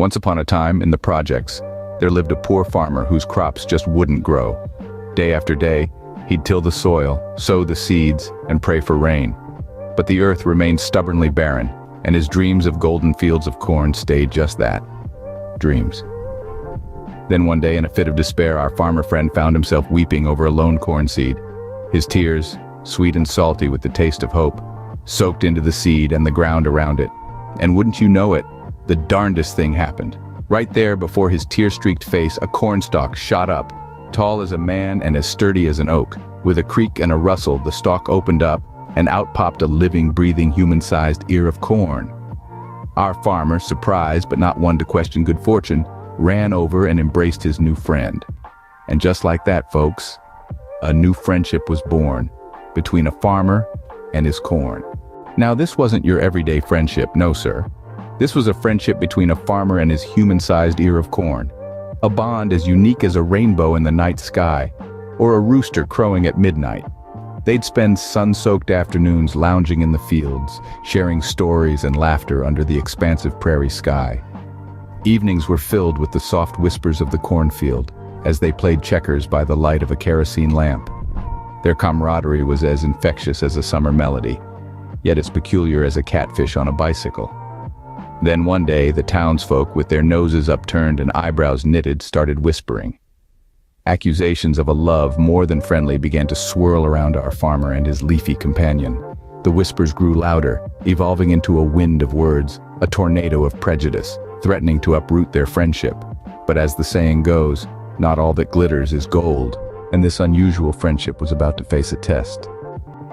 Once upon a time, in the projects, there lived a poor farmer whose crops just wouldn't grow. Day after day, he'd till the soil, sow the seeds, and pray for rain. But the earth remained stubbornly barren, and his dreams of golden fields of corn stayed just that, dreams. Then one day, in a fit of despair, our farmer friend found himself weeping over a lone corn seed. His tears, sweet and salty with the taste of hope, soaked into the seed and the ground around it. And wouldn't you know it, the darndest thing happened. Right there before his tear-streaked face, a cornstalk shot up, tall as a man and as sturdy as an oak. With a creak and a rustle, the stalk opened up, and out popped a living, breathing, human-sized ear of corn. Our farmer, surprised but not one to question good fortune, ran over and embraced his new friend. And just like that, folks, a new friendship was born between a farmer and his corn. Now, this wasn't your everyday friendship, no sir. This was a friendship between a farmer and his human-sized ear of corn. A bond as unique as a rainbow in the night sky, or a rooster crowing at midnight. They'd spend sun-soaked afternoons lounging in the fields, sharing stories and laughter under the expansive prairie sky. Evenings were filled with the soft whispers of the cornfield, as they played checkers by the light of a kerosene lamp. Their camaraderie was as infectious as a summer melody, yet as peculiar as a catfish on a bicycle. Then one day, the townsfolk, with their noses upturned and eyebrows knitted, started whispering. Accusations of a love more than friendly began to swirl around our farmer and his leafy companion. The whispers grew louder, evolving into a wind of words, a tornado of prejudice, threatening to uproot their friendship. But as the saying goes, not all that glitters is gold, and this unusual friendship was about to face a test.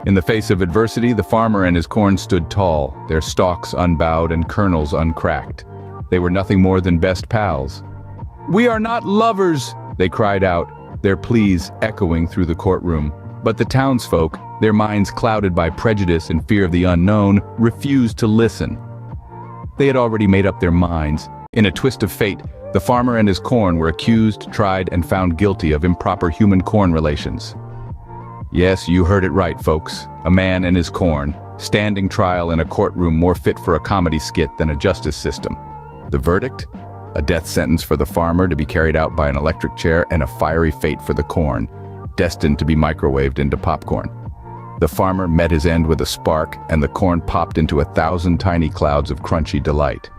In the face of adversity, the farmer and his corn stood tall, their stalks unbowed and kernels uncracked. They were nothing more than best pals. "We are not lovers!" they cried out, their pleas echoing through the courtroom. But the townsfolk, their minds clouded by prejudice and fear of the unknown, refused to listen. They had already made up their minds. In a twist of fate, the farmer and his corn were accused, tried, and found guilty of improper human-corn relations. Yes, you heard it right, folks. A man and his corn, standing trial in a courtroom more fit for a comedy skit than a justice system. The verdict? A death sentence for the farmer to be carried out by an electric chair, and a fiery fate for the corn, destined to be microwaved into popcorn. The farmer met his end with a spark, and the corn popped into 1,000 tiny clouds of crunchy delight.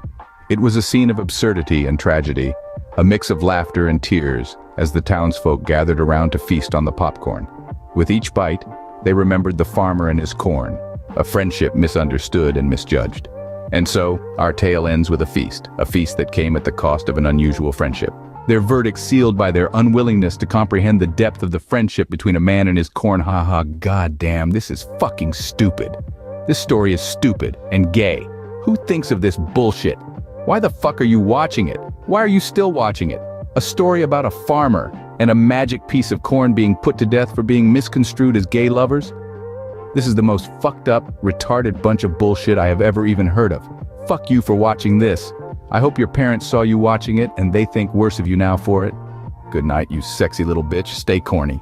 It was a scene of absurdity and tragedy, a mix of laughter and tears, as the townsfolk gathered around to feast on the popcorn. With each bite, they remembered the farmer and his corn, a friendship misunderstood and misjudged. And so, our tale ends with a feast that came at the cost of an unusual friendship. Their verdict sealed by their unwillingness to comprehend the depth of the friendship between a man and his corn. Haha, goddamn, this is fucking stupid. This story is stupid and gay. Who thinks of this bullshit? Why the fuck are you watching it? Why are you still watching it? A story about a farmer and a magic piece of corn being put to death for being misconstrued as gay lovers? This is the most fucked up, retarded bunch of bullshit I have ever even heard of. Fuck you for watching this. I hope your parents saw you watching it and they think worse of you now for it. Good night, you sexy little bitch. Stay corny.